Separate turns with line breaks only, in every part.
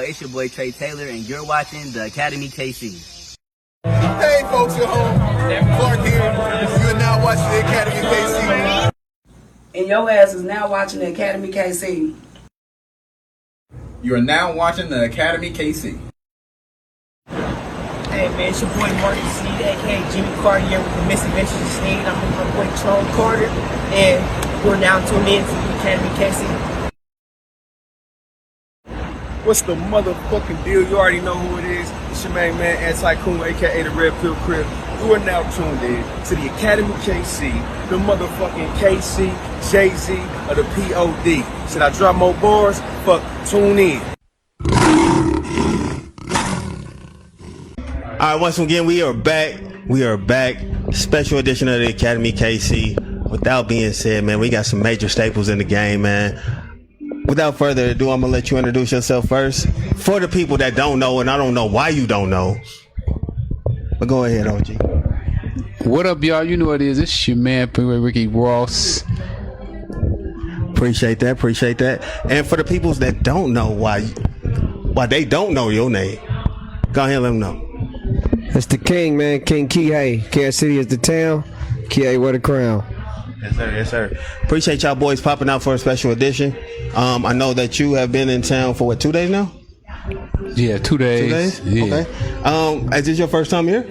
It's your boy Trey Taylor, and you're watching the Academy KC.
Hey folks at home, Clark here. You are now watching the Academy KC.
And your ass is now watching the Academy KC.
You are now watching the Academy KC.
Hey man, it's your boy Marty C, aka Jimmy Cartier with the Missing Ventures of Sneed. I'm with my boy Tone Carter, and we're now tuned in to the Academy KC.
What's the motherfucking deal? You already know who it is. It's your main man, Anti-Coon, aka the Red Pill Crib. You are now tuned in to the Academy KC, the motherfucking KC, Jay-Z, or the POD. Should I drop more bars? Fuck, tune in.
All right, once again, we are back. We are back. Special edition of the Academy KC. Without being said, man, we got some major staples in the game, man. Without further ado, I'm going to let you introduce yourself first. For the people that don't know, and I don't know why you don't know. But go ahead, OG.
What up, y'all? You know what it is. It's your man, Ricky Ross.
Appreciate that. Appreciate that. And for the peoples that don't know why they don't know your name, go ahead and let them know.
It's the king, man. King Kihei. Kansas City is the town. Kihei wear the crown.
Yes, sir. Yes, sir. Appreciate y'all boys popping out for a special edition. I know that you have been in town for what, 2 days now?
Yeah, 2 days.
2 days?
Yeah.
Okay. Is this your first time here?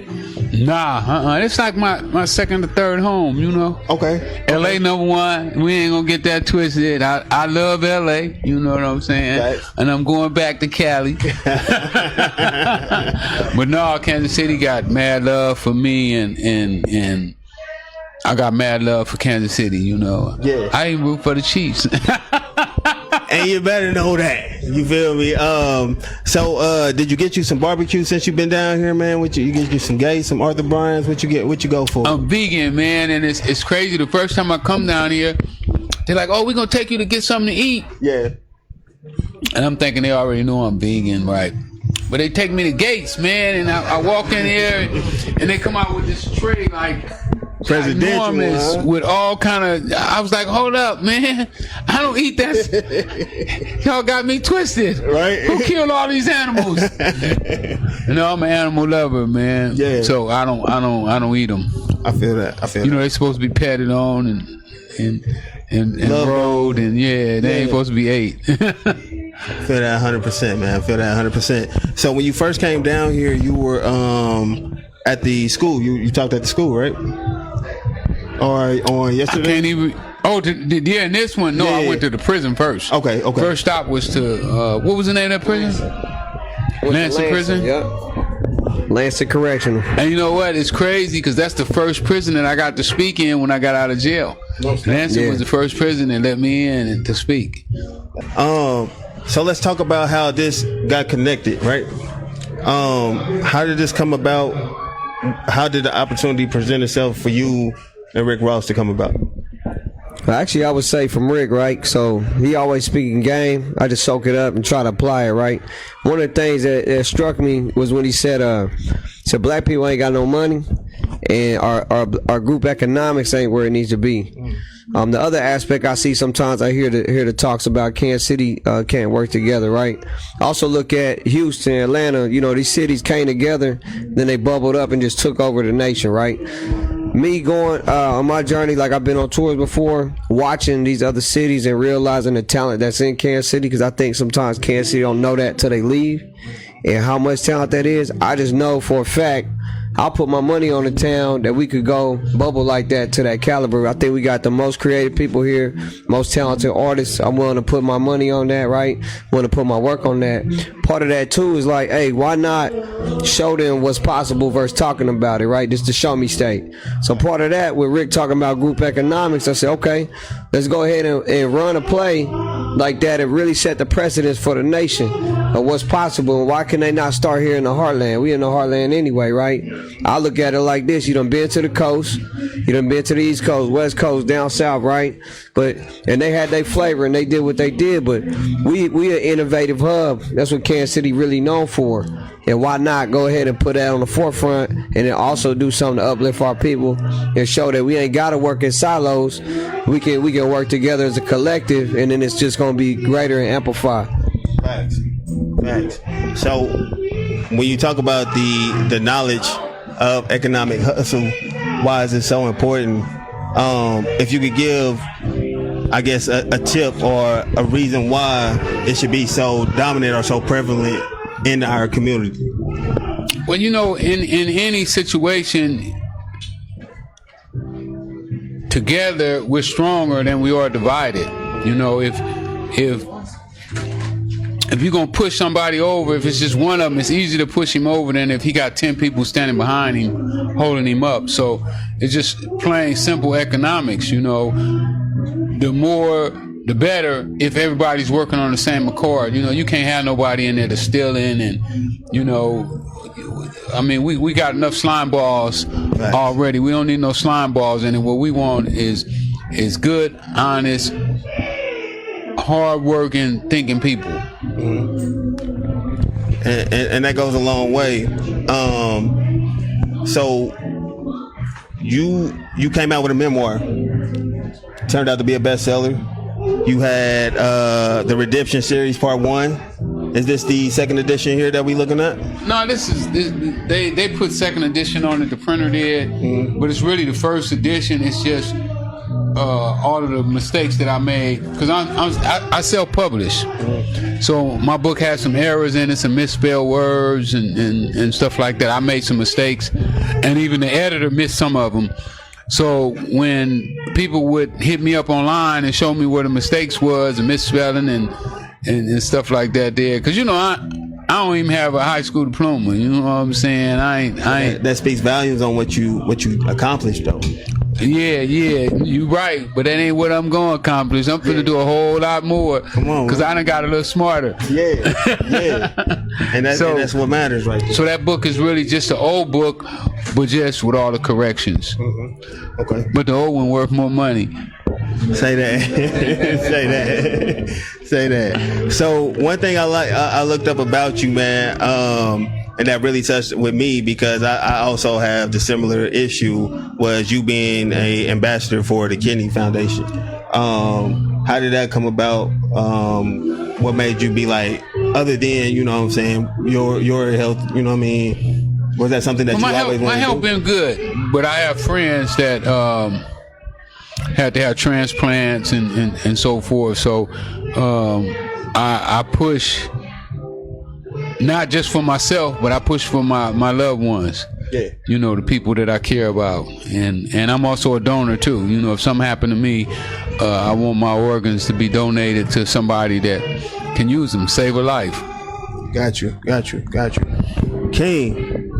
Nah, it's like my second or third home, you know.
Okay.
LA #1. We ain't gonna get that twisted. I love LA, you know what I'm saying?
Right.
And I'm going back to Cali. But no, Kansas City got mad love for me, and I got mad love for Kansas City, you know.
Yeah.
I ain't root for the Chiefs.
And you better know that. You feel me? So did you get you some barbecue since you've been down here, man? You get you some Gates, some Arthur Bryant's? What you go for?
I'm vegan, man, and it's crazy. The first time I come down here, they're like, "Oh, we're gonna take you to get something to eat."
Yeah.
And I'm thinking they already know I'm vegan, right? But they take me to Gates, man, and I walk in here, and they come out with this tray like
presidential,
enormous,
huh?
with all kind of. I was like, hold up, man, I don't eat that. Y'all got me twisted,
right?
Who killed all these animals? No, I'm an animal lover, man.
Yeah.
So I don't eat them.
I feel that.
You know, they're supposed to be petted on and rode, and they ain't supposed to be ate.
I feel that 100%, man. I feel that 100%. So when you first came down here, you were at the school. You talked at the school, right? Or yesterday?
I can't even. Oh, in this one, no, I went to the prison first.
Okay.
First stop was to what was the name of that prison? Lansing Prison.
Yep. Lansing Correctional.
And you know what? It's crazy because that's the first prison that I got to speak in when I got out of jail. Lansing was the first prison that let me in and to speak.
So let's talk about how this got connected, right? How did this come about? How did the opportunity present itself for you and Rick Ross to come about?
Actually, I would say from Rick, right? So he always speaking game. I just soak it up and try to apply it, right? One of the things that struck me was when he said, black people ain't got no money, and our group economics ain't where it needs to be. The other aspect I see sometimes, I hear the talks about Kansas City can't work together, right? I also look at Houston, Atlanta. You know, these cities came together, then they bubbled up and just took over the nation, right? Me going on my journey, like I've been on tours before, watching these other cities and realizing the talent that's in Kansas City, because I think sometimes Kansas City don't know that till they leave, and how much talent that is. I just know for a fact I'll put my money on the town that we could go bubble like that to that caliber. I think we got the most creative people here, most talented artists. I'm willing to put my money on that, right? Willing to put my work on that. Part of that too is like, hey, why not show them what's possible versus talking about it, right? Just the show me state. So part of that, with Rick talking about group economics, I said, okay, let's go ahead and run a play like that and really set the precedence for the nation of what's possible. And why can they not start here in the heartland? We in the heartland anyway, right? I look at it like this: you done been to the coast, you done been to the East Coast, West Coast, down south, right? And they had their flavor and they did what they did. But we an innovative hub. That's what Kansas City really known for. And why not go ahead and put that on the forefront, and then also do something to uplift our people and show that we ain't got to work in silos. We can work together as a collective, and then it's just gonna be greater and amplified.
Facts. Facts. So when you talk about the knowledge of economic hustle, why is it so important? If you could give, I guess, a tip or a reason why it should be so dominant or so prevalent in our community.
Well, you know, in any situation, together we're stronger than we are divided. You know, if you're gonna push somebody over, if it's just one of them, it's easier to push him over than if he got 10 people standing behind him, holding him up. So it's just plain simple economics. You know, the more, the better if everybody's working on the same accord. You know, you can't have nobody in there to steal in, and you know, I mean, we got enough slime balls already. We don't need no slime balls in it. What we want is good, honest, hard-working, thinking people.
And that goes a long way. So you came out with a memoir. Turned out to be a bestseller. You had the Redemption series part 1. Is this the second edition here that we looking at?
No, they put second edition on it. The printer did, but it's really the first edition. It's just all of the mistakes that I made, because I self-publish. So my book has some errors in it, some misspelled words and stuff like that. I made some mistakes, and even the editor missed some of them. So when people would hit me up online and show me where the mistakes was and misspelling and stuff like that there, because you know I don't even have a high school diploma. You know what I'm saying? I ain't.
That speaks volumes on what you accomplished, though.
Yeah, you right, but that ain't what I'm gonna accomplish. I'm gonna do a whole lot more. Come on, because I done got a little smarter.
Yeah. And that's what matters, right there.
So that book is really just an old book, but just with all the corrections.
Mm-hmm. Okay.
But the old one worth more money.
Say that. Say that. So one thing I looked up about you, man, and that really touched with me, because I also have the similar issue, was you being an ambassador for the Kidney Foundation. How did that come about? What made you be like, other than, you know what I'm saying, your health, you know what I mean? Was that something that you always wanted to do?
My health been good, but I have friends that had to have transplants and so forth. So I push, not just for myself, but I push for my loved ones. Yeah. You know, the people that I care about. And I'm also a donor too. You know, if something happened to me, I want my organs to be donated to somebody that can use them, save a life.
Got you. King,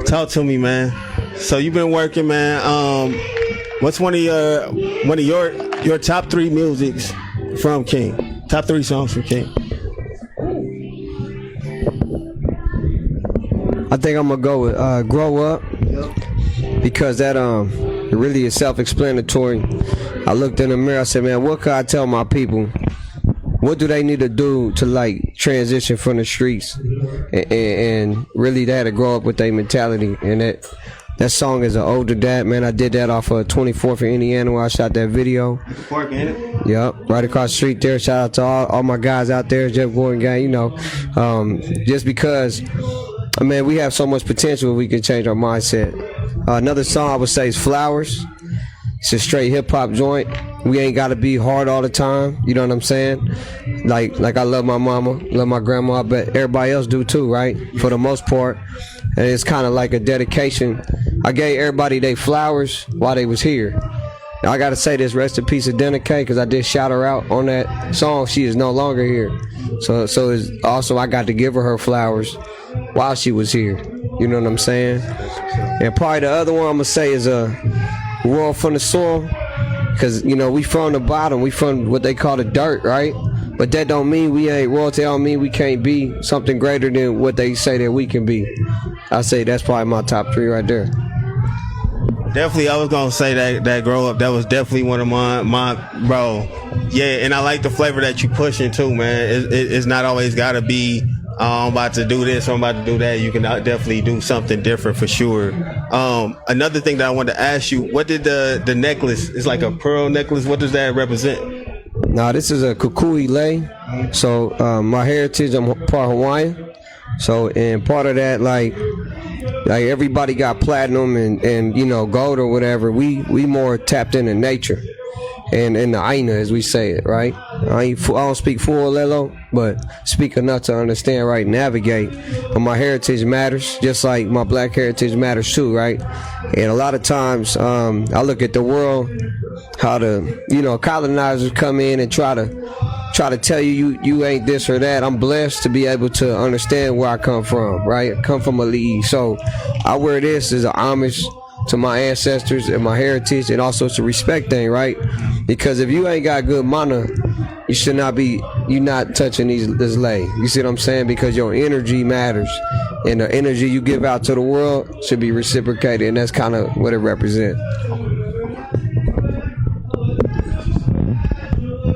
talk to me, man. So you've been working, man. What's one of your top 3 musics from King? Top 3 songs from King.
I think I'm gonna go with "Grow Up," because that it really is self-explanatory. I looked in the mirror, I said, man, what could I tell my people? What do they need to do to like transition from the streets? And really they had to grow up with their mentality. And that song is an ode to that, man. I did that off of 24th in Indiana where I shot that video.
Park, ain't it?
Yep, right across the street there. Shout out to all my guys out there, Jeff Gordon gang, you know. Just because, I mean, we have so much potential, we can change our mindset. Another song I would say is Flowers. It's a straight hip-hop joint. We ain't got to be hard all the time. You know what I'm saying? Like I love my mama, love my grandma, but everybody else do too, right? For the most part. And it's kind of like a dedication. I gave everybody their flowers while they was here. Now, I got to say this, rest in peace to T.A.KC, because I did shout her out on that song. She is no longer here. So it's also, I got to give her flowers while she was here. You know what I'm saying? And probably the other one I'm going to say is Roll from the Soil, because, you know, we from the bottom. We from what they call the dirt, right? But that don't mean we ain't royalty. Don't mean we can't be something greater than what they say that we can be. I say that's probably my top 3 right there.
Definitely, I was gonna say that Grow Up. That was definitely one of my bro. Yeah, and I like the flavor that you pushing too, man. It's not always gotta be I'm about to do this or I'm about to do that. You can definitely do something different for sure. Another thing that I wanted to ask you, what did the necklace? It's like a pearl necklace. What does that represent?
Now this is a kukui lei. So my heritage, I'm part Hawaiian. So and part of that, like everybody got platinum and you know gold or whatever. We more tapped into nature and in the aina, as we say it, right? I don't speak full Lelo, but speak enough to understand, right? Navigate. But my heritage matters, just like my black heritage matters too, right? And a lot of times, I look at the world, how the colonizers come in and try to tell you ain't this or that. I'm blessed to be able to understand where I come from, right? I come from a lead. So I wear this as an homage to my ancestors and my heritage, and also it's a respect thing, right? Because if you ain't got good mana, you not touching this lay. You see what I'm saying? Because your energy matters, and the energy you give out to the world should be reciprocated, and that's kind of what it represents.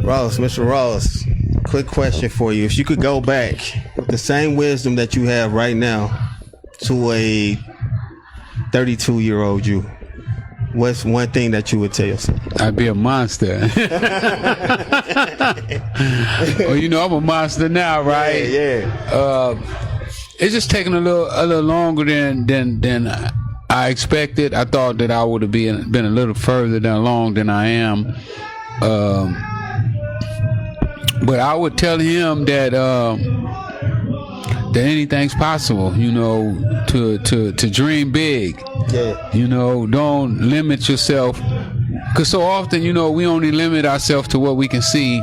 Ross, Mr. Ross, quick question for you. If you could go back with the same wisdom that you have right now to a 32-year-old you, what's one thing that you would tell yourself?
I'd be a monster. Well, you know I'm a monster now, right?
Yeah.
It's just taking a little longer than I expected. I thought that I would have been a little further along than I am. But I would tell him that anything's possible, you know, to dream big.
Yeah.
You know, don't limit yourself, because so often, you know, we only limit ourselves to what we can see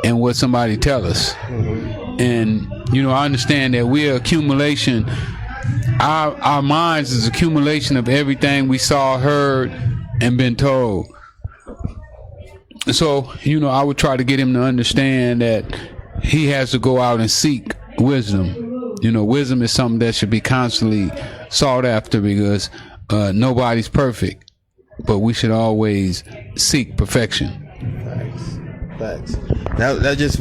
and what somebody tell us. Mm-hmm. And you know, I understand that we're accumulation. Our minds is accumulation of everything we saw, heard, and been told. So, you know, I would try to get him to understand that he has to go out and seek wisdom. You know, wisdom is something that should be constantly sought after, because nobody's perfect, but we should always seek perfection.
Facts. That just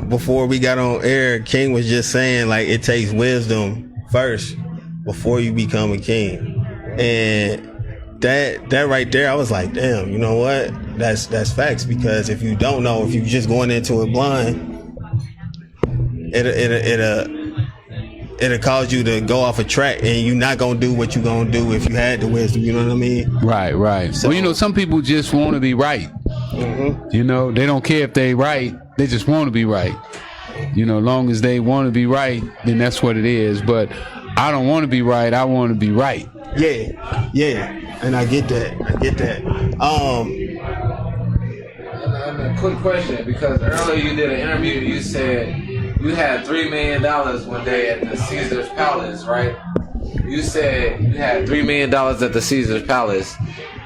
before we got on air, King was just saying like it takes wisdom first before you become a king, and that right there, I was like, damn, you know what? That's facts, because if you don't know, if you just going into it blind, it'll cause you to go off a track, and you're not gonna do what you're gonna do if you had the wisdom. You know what I mean?
Right. So, well, you know, some people just want to be right. Mm-hmm. You know, they don't care if they right. They just want to be right. You know, long as they want to be right, then that's what it is. But I don't want to be right. I want to be right.
Yeah. And I get that.
And a quick question, because earlier you did an interview, you said you had $3 million one day at the Caesar's Palace, right? You said you had $3 million at the Caesar's Palace,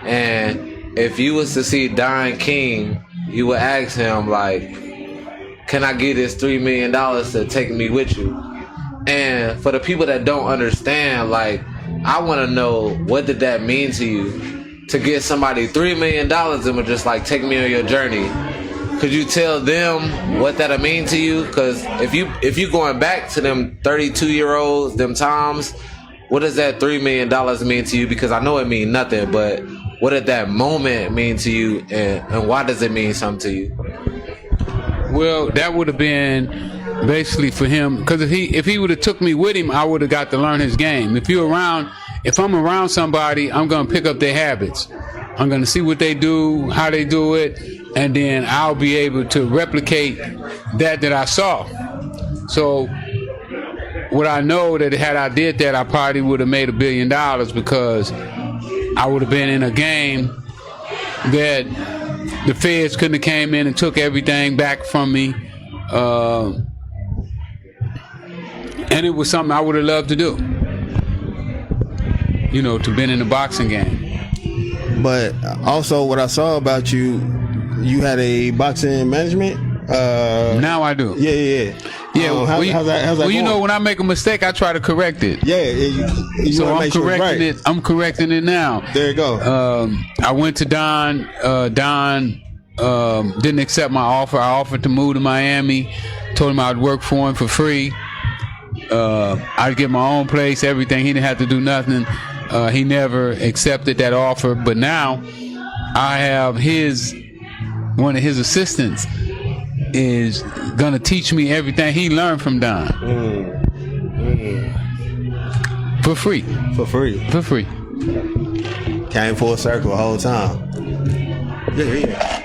and if you was to see Don King, you would ask him, like, can I get this $3 million to take me with you? And for the people that don't understand, like, I want to know, what did that mean to you to get somebody $3 million and would just like take me on your journey? Could you tell them what that'll mean to you? Because if you going back to them 32-year-olds, them times, what does that $3 million mean to you? Because I know it mean nothing, but what did that moment mean to you, and why does it mean something to you?
Well, that would have been basically for him, because if he would have took me with him, I would have got to learn his game. If I'm around somebody, I'm gonna pick up their habits. I'm gonna see what they do, how they do it, and then I'll be able to replicate that I saw. So what I know, that had I did that, I probably would have made $1 billion, because I would have been in a game that the feds couldn't have came in and took everything back from me. And it was something I would have loved to do. You know, to been in the boxing game.
But also, what I saw about you had a boxing management.
Now I do.
Yeah. How's that
well, you
going?
know, when I make a mistake, I try to correct it.
Yeah, you
so I'm
correcting
correcting it. I'm correcting it now.
There you go.
I went to Don. Don didn't accept my offer. I offered to move to Miami. Told him I'd work for him for free. I'd get my own place, everything. He didn't have to do nothing. He never accepted that offer. But now I have one of his assistants is gonna teach me everything he learned from Don. For free.
For free.
For free.
Came full circle the whole time. Yeah.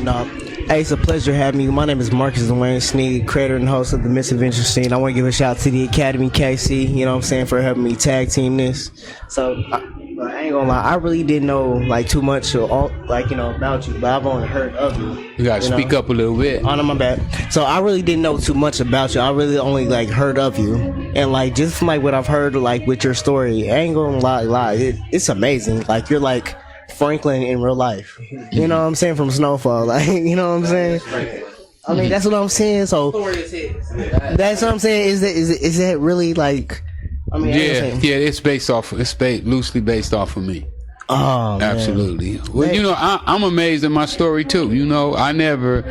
No. Hey, it's a pleasure having you. My name is Marcus Dwayne Sneed, creator and host of the Misadventure Scene. I want to give a shout out to the Academy KC, you know what I'm saying, for helping me tag team this. So, I ain't gonna lie, I really didn't know like too much about you, but I've only heard of you.
You gotta speak up a little bit.
Oh, no, my bad. So I really didn't know too much about you. I really only like heard of you, and like just from like what I've heard like with your story, I ain't gonna lie, it's amazing. Like you're like Franklin in real life. You know what I'm saying? From Snowfall, like you know what I'm saying. I mean that's what I'm saying. So that's what I'm saying. Is that really like? I mean,
it's loosely based off of me.
Oh, man.
Absolutely. Well, you know, I'm amazed at my story too. You know, I never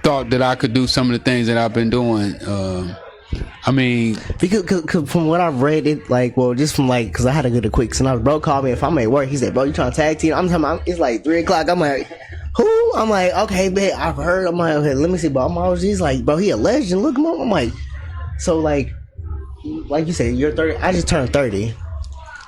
thought that I could do some of the things that I've been doing. I mean,
because from what I've read, it like, well, just from like, because I had to get a quick. So now, bro called me if I'm at work. He said, "Bro, you trying to tag team?" I'm talking about, it's like 3:00. I'm like, who? I'm like, okay, man, I've heard. I'm like, okay, let me see, bro. He's like, bro, he a legend. Look him up. I'm like, so like you said, you're 30. I just turned 30.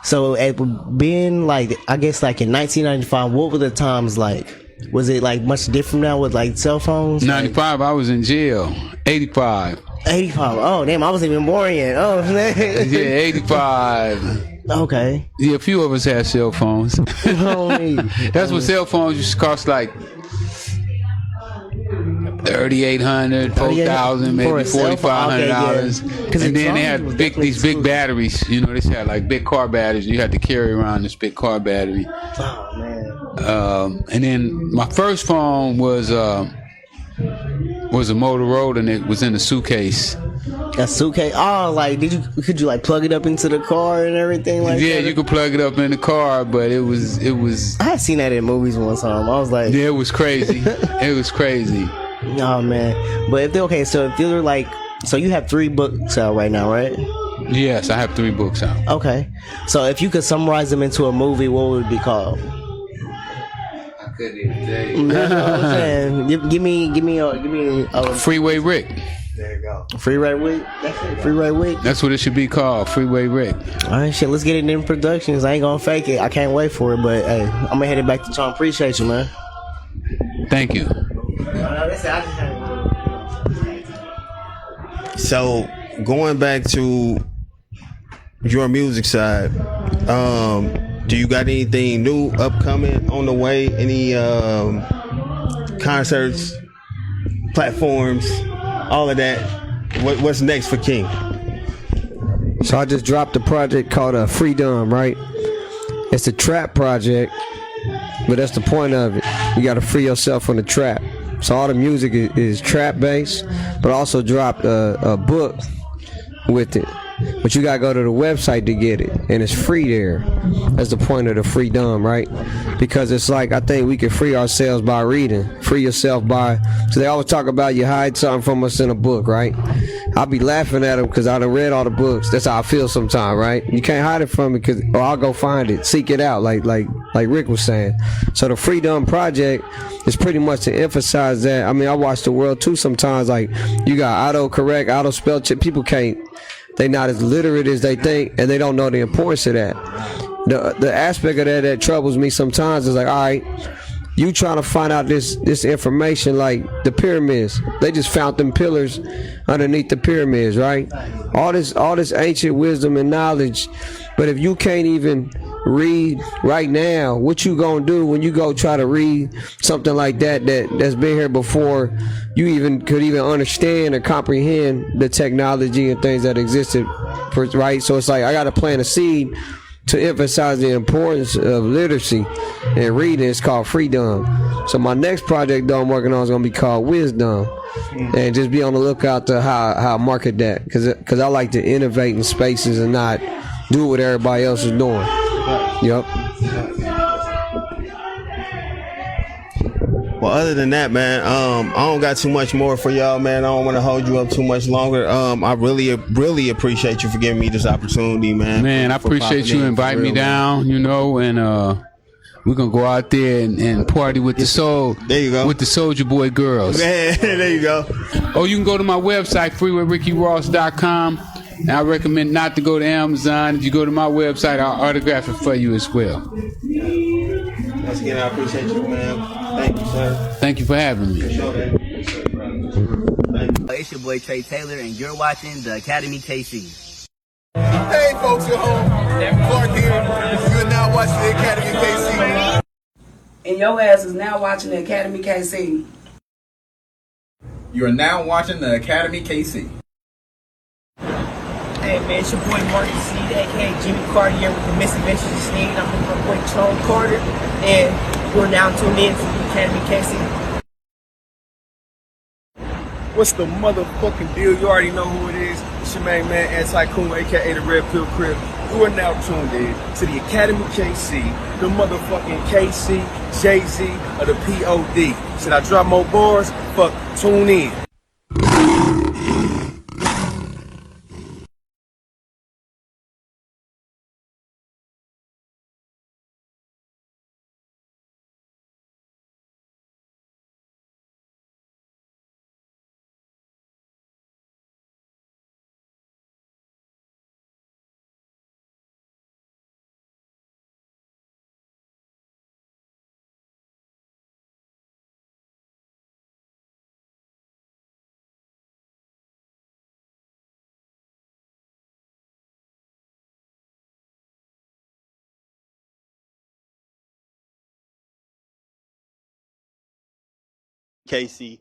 So at being like, I guess like in 1995, what were the times like? Was it like much different now with like cell phones?
95, I was in jail. 85.
85. Oh damn, I wasn't even born yet. Oh man.
Yeah, 85.
Okay.
Yeah, a few of us had cell phones. That's what cell phones used to cost, like $3,800, $4,000, maybe $4,500. And then they had these big batteries. You know, they had like big car batteries. You had to carry around this big car battery.
Oh man.
And then my first phone was a Motorola, and it was in a suitcase.
A suitcase? Oh, like could you like plug it up into the car and everything like that?
Yeah, you could plug it up in the car, but it was.
I had seen that in movies one time. I was like,
yeah, it was crazy. It was crazy.
Oh man. But so if you're like, so you have 3 books out right now, right?
Yes, I have 3 books out.
Okay. So if you could summarize them into a movie, what would it be called?
I couldn't even tell you.
That's what I'm saying. Give me a
Freeway Rick.
There you go. Freeway Rick. That's it. Freeway Rick.
That's what it should be called. Freeway Rick.
All right, shit. Let's get it in productions. I ain't gonna fake it. I can't wait for it. But hey, I'm gonna head it back to Tom. Appreciate you, man.
Thank you.
So going back to your music side, do you got anything new upcoming on the way? Any concerts, platforms, all of that? What's next for King?
So I just dropped a project called Freedom, right? It's a trap project, but that's the point of it. You got to free yourself from the trap. So all the music is trap based, but I also dropped a book with it. But you gotta go to the website to get it, and it's free there. That's the point of the freedom, right? Because it's like, I think we can free ourselves by reading. Free yourself by, so they always talk about you hide something from us in a book, right? I'll be laughing at them because I done read all the books. That's how I feel sometimes, right? You can't hide it from me, or I'll go find it, seek it out, like Rick was saying. So the Freedom Project is pretty much to emphasize that. I mean, I watch the world too sometimes, like you got autocorrect, auto spell check. People can't, they not as literate as they think, and they don't know the importance of that. The aspect of that troubles me sometimes is like, all right, you trying to find out this information, like the pyramids. They just found them pillars underneath the pyramids, right? All this ancient wisdom and knowledge, but if you can't even read right now, what you gonna do when you go try to read something like that's been here before you could even understand or comprehend the technology and things that existed, right? So it's like I gotta plant a seed to emphasize the importance of literacy and reading. It's called Freedom. So my next project though I'm working on is gonna be called Wisdom, and just be on the lookout to how I market that, because I like to innovate in spaces and not do what everybody else is doing. Yep.
Well, other than that, man, I don't got too much more for y'all, man. I don't want to hold you up too much longer. I really appreciate you for giving me this opportunity, man.
Man, I appreciate you inviting me down, you know, and We're gonna go out there and party with the soul.
There you go.
With the Soldier Boy girls.
Man, there you go.
Oh, you can go to my website, freewayRickyRoss.com. And I recommend not to go to Amazon. If you go to my website, I'll autograph it for you as well.
Once again, I appreciate you, man. Thank you, sir.
Thank you for having me.
It's your boy Trey Taylor, and you're watching the Academy KC.
Hey, folks at home. Clark here. You are now watching the Academy KC.
And your ass is now watching the Academy KC.
You are now watching the Academy KC.
Hey man, it's your boy Marty C, aka Jimmy Cartier with the Misadventures of Sneed. I'm with my boy Tone Carter, and you're now tuned in to the Academy KC.
What's the motherfucking deal? You already know who it is. It's your main man, Anti-Kun, aka the Red Pill Crib. You are now tuned in to the Academy KC, the motherfucking KC, Jay-Z, or the POD. Should I drop more bars? Fuck, tune in.
KC.